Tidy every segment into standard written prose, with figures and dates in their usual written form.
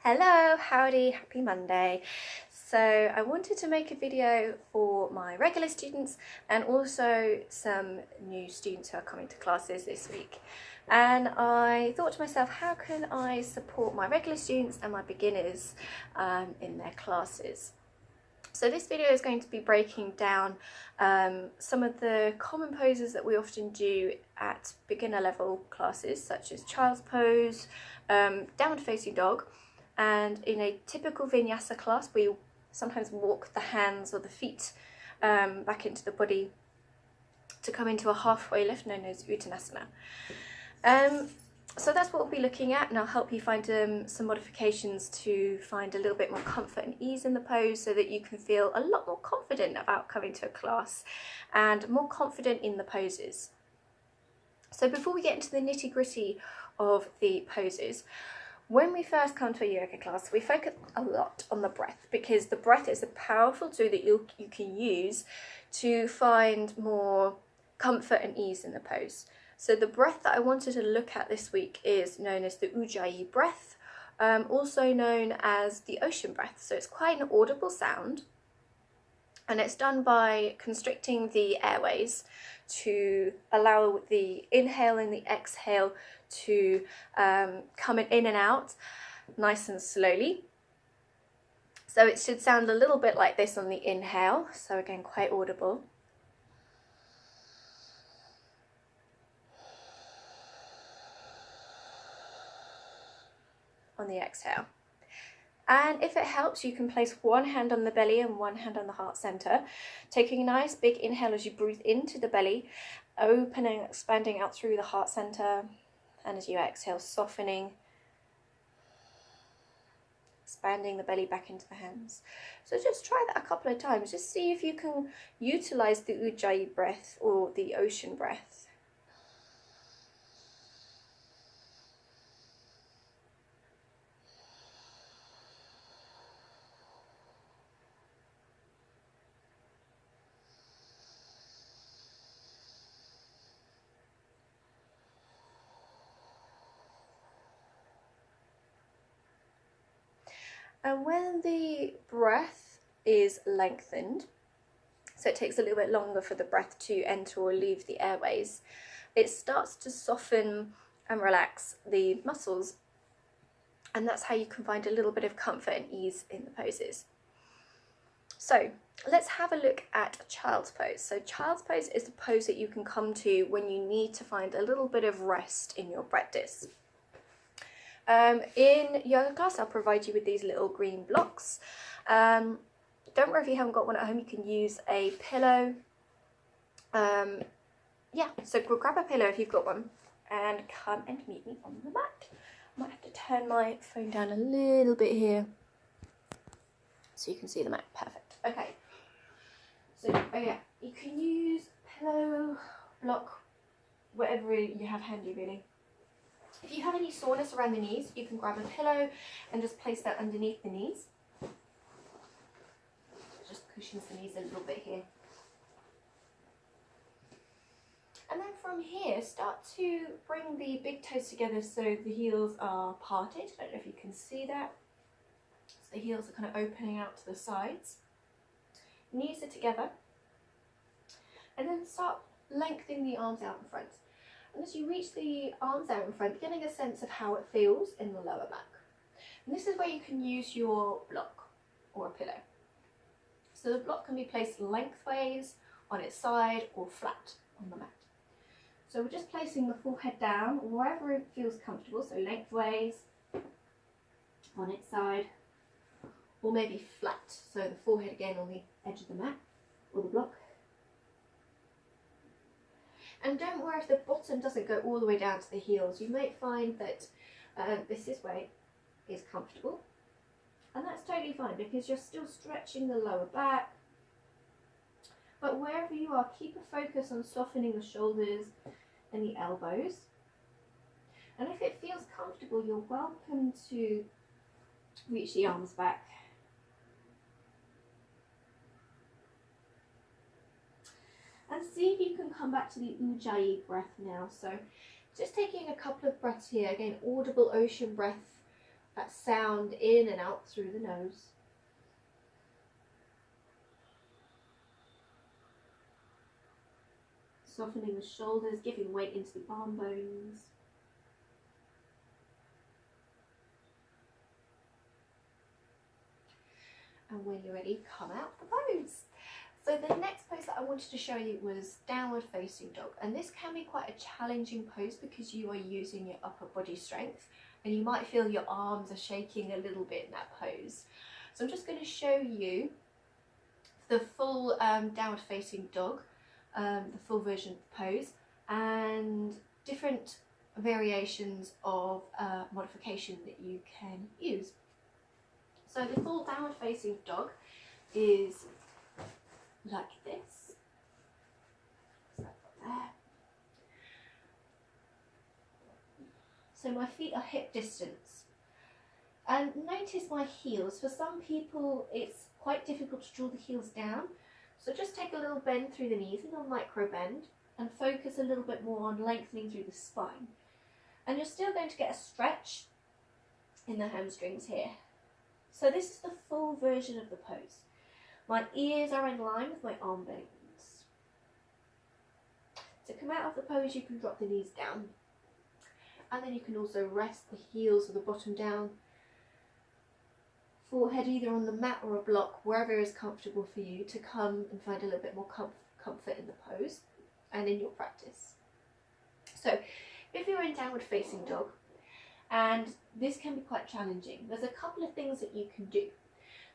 Hello, howdy, happy Monday. So I wanted to make a video for my regular students and also some new students who are coming to classes this week. And I thought to myself, how can I support my regular students and my beginners in their classes? So this video is going to be breaking down some of the common poses that we often do at beginner level classes, such as child's pose, downward facing dog. And in a typical vinyasa class, we sometimes walk the hands or the feet back into the body to come into a halfway lift known as uttanasana. So that's what we'll be looking at, and I'll help you find some modifications to find a little bit more comfort and ease in the pose so that you can feel a lot more confident about coming to a class and more confident in the poses. So before we get into the nitty-gritty of the poses, when we first come to a yoga class, we focus a lot on the breath, because the breath is a powerful tool that you can use to find more comfort and ease in the pose. So the breath that I wanted to look at this week is known as the ujjayi breath, also known as the ocean breath. So it's quite an audible sound, and it's done by constricting the airways to allow the inhale and the exhale to come in and out nice and slowly. So it should sound a little bit like this on the inhale, so again quite audible. On the exhale. And if it helps, you can place one hand on the belly and one hand on the heart center, taking a nice big inhale as you breathe into the belly, opening, expanding out through the heart center, and as you exhale, softening, expanding the belly back into the hands. So just try that a couple of times, just see if you can utilize the ujjayi breath or the ocean breath. And when the breath is lengthened, so it takes a little bit longer for the breath to enter or leave the airways, it starts to soften and relax the muscles. And that's how you can find a little bit of comfort and ease in the poses. So let's have a look at child's pose. So child's pose is the pose that you can come to when you need to find a little bit of rest in your practice. In yoga class, I'll provide you with these little green blocks. Don't worry if you haven't got one at home, you can use a pillow. So grab a pillow if you've got one and come and meet me on the mat. I might have to turn my phone down a little bit here so you can see the mat. Perfect. Okay. So, you can use pillow, block, whatever you have handy really. If you have any soreness around the knees, you can grab a pillow and just place that underneath the knees. Just cushions the knees a little bit here. And then from here, start to bring the big toes together so the heels are parted. I don't know if you can see that. So the heels are kind of opening out to the sides. Knees are together. And then start lengthening the arms out in front. And as you reach the arms out in front, getting a sense of how it feels in the lower back. And this is where you can use your block or a pillow. So the block can be placed lengthways, on its side, or flat on the mat. So we're just placing the forehead down wherever it feels comfortable, so lengthways, on its side, or maybe flat, so the forehead again on the edge of the mat, or the block. And don't worry if the bottom doesn't go all the way down to the heels. You might find that this is where it is comfortable. And that's totally fine because you're still stretching the lower back. But wherever you are, keep a focus on softening the shoulders and the elbows. And if it feels comfortable, you're welcome to reach the arms back. And see if you can come back to the ujjayi breath now. So just taking a couple of breaths here, again, audible ocean breath that sound in and out through the nose. Softening the shoulders, giving weight into the arm bones. And when you're ready, come out the pose. So the next pose that I wanted to show you was downward facing dog. And this can be quite a challenging pose because you are using your upper body strength and you might feel your arms are shaking a little bit in that pose. So I'm just going to show you the full downward facing dog, the full version of the pose, and different variations of modification that you can use. So the full downward facing dog is like this. So my feet are hip distance. And notice my heels. For some people it's quite difficult to draw the heels down. So just take a little bend through the knees, a little micro bend, and focus a little bit more on lengthening through the spine. And you're still going to get a stretch in the hamstrings here. So this is the full version of the pose. My ears are in line with my arm bones. To come out of the pose, you can drop the knees down. And then you can also rest the heels or the bottom down. Forehead either on the mat or a block, wherever is comfortable for you, to come and find a little bit more comfort in the pose and in your practice. So if you're in downward facing dog, and this can be quite challenging, there's a couple of things that you can do.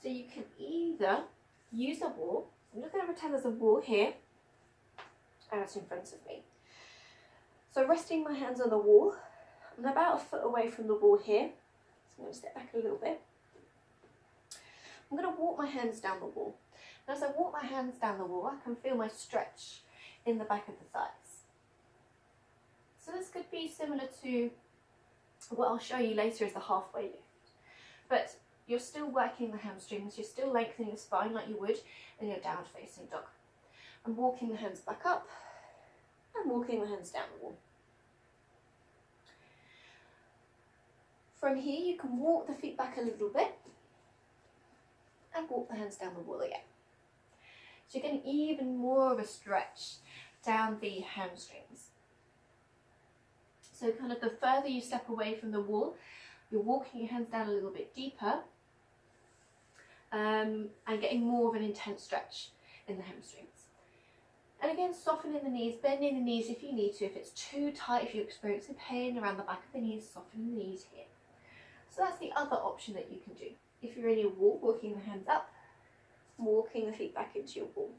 So you can either use a wall. I'm just going to pretend there's a wall here out in front of me. So resting my hands on the wall, I'm about a foot away from the wall here. So I'm going to step back a little bit. I'm going to walk my hands down the wall. And as I walk my hands down the wall, I can feel my stretch in the back of the thighs. So this could be similar to what I'll show you later as the halfway lift. But you're still working the hamstrings, you're still lengthening the spine like you would in your downward facing dog. I'm walking the hands back up and walking the hands down the wall. From here you can walk the feet back a little bit and walk the hands down the wall again. So you're getting even more of a stretch down the hamstrings. So kind of the further you step away from the wall, you're walking your hands down a little bit deeper and getting more of an intense stretch in the hamstrings. And again, softening the knees, bending the knees if you need to. If it's too tight, if you're experiencing pain around the back of the knees, soften the knees here. So that's the other option that you can do. If you're in your wall, walking the hands up, walking the feet back into your wall.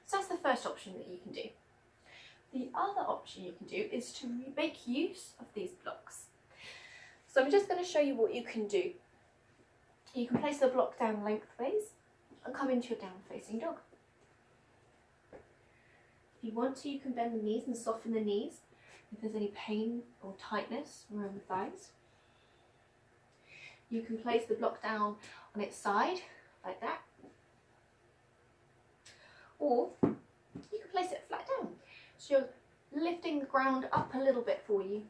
So that's the first option that you can do. The other option you can do is to make use of these blocks. So I'm just going to show you what you can do. You can place the block down lengthways and come into your down facing dog. If you want to, you can bend the knees and soften the knees if there's any pain or tightness around the thighs. You can place the block down on its side, like that. Or you can place it flat down. So you're lifting the ground up a little bit for you,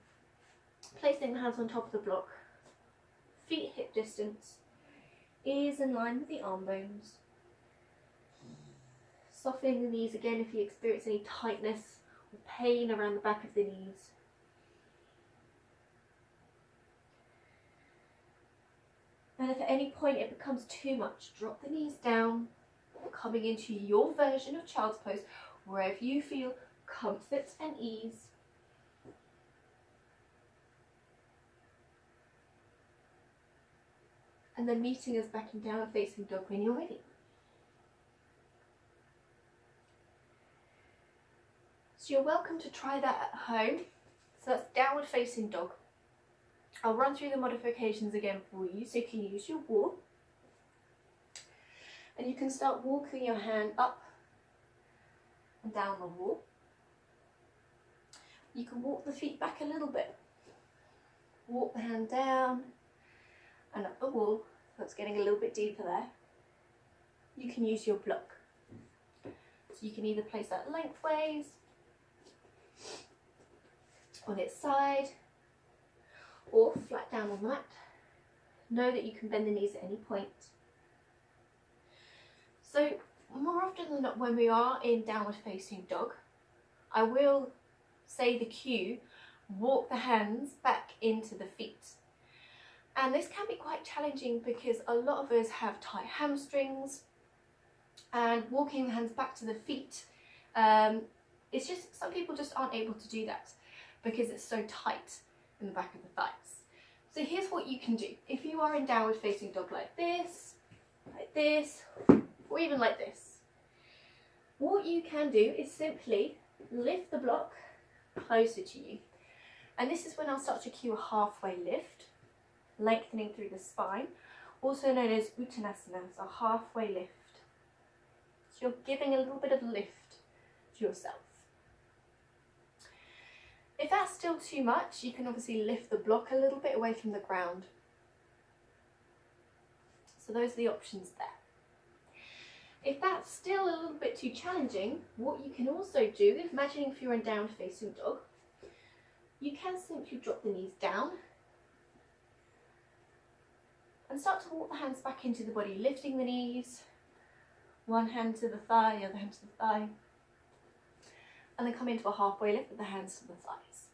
placing the hands on top of the block, feet hip distance, ears in line with the arm bones. Softening the knees again if you experience any tightness or pain around the back of the knees. And if at any point it becomes too much, drop the knees down, coming into your version of child's pose, wherever you feel comfort and ease. And then meeting us back in downward facing dog when you're ready. So you're welcome to try that at home. So that's downward facing dog. I'll run through the modifications again for you so you can use your wall. And you can start walking your hand up and down the wall. You can walk the feet back a little bit. Walk the hand down and up the wall. That's getting a little bit deeper there. You can use your block. So you can either place that lengthways, on its side, or flat down down on the mat. Know that you can bend the knees at any point. So more often than not, when we are in downward facing dog, I will say the cue, walk the hands back into the feet. And this can be quite challenging because a lot of us have tight hamstrings, and walking the hands back to the feet, it's just, some people just aren't able to do that because it's so tight in the back of the thighs. So here's what you can do. If you are in downward facing dog like this, or even like this, what you can do is simply lift the block closer to you. And this is when I'll start to cue a halfway lift, lengthening through the spine, also known as uttanasana, so a halfway lift. So you're giving a little bit of lift to yourself. If that's still too much, you can obviously lift the block a little bit away from the ground. So those are the options there. If that's still a little bit too challenging, what you can also do, imagining if you're in down facing dog, you can simply drop the knees down and start to walk the hands back into the body, lifting the knees, one hand to the thigh, the other hand to the thigh, and then come into a halfway lift with the hands to the thighs.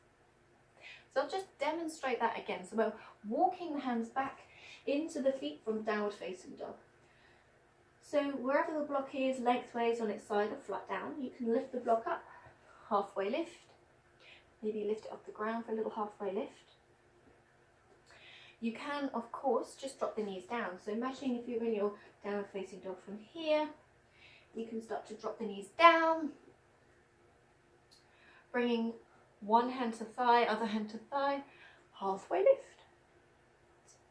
So I'll just demonstrate that again. So we're walking the hands back into the feet from downward facing dog. So wherever the block is, lengthways on its side or flat down, you can lift the block up, halfway lift, maybe lift it off the ground for a little halfway lift. You can, of course, just drop the knees down. So imagine if you're in your downward facing dog from here, you can start to drop the knees down, bringing one hand to thigh, other hand to thigh, halfway lift.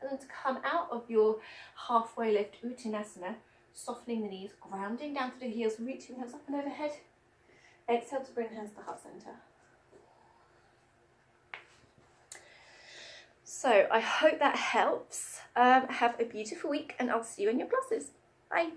And then to come out of your halfway lift, uttanasana, softening the knees, grounding down through the heels, reaching the hands up and overhead. Exhale to bring hands to heart center. So I hope that helps. Have a beautiful week and I'll see you in your classes. Bye.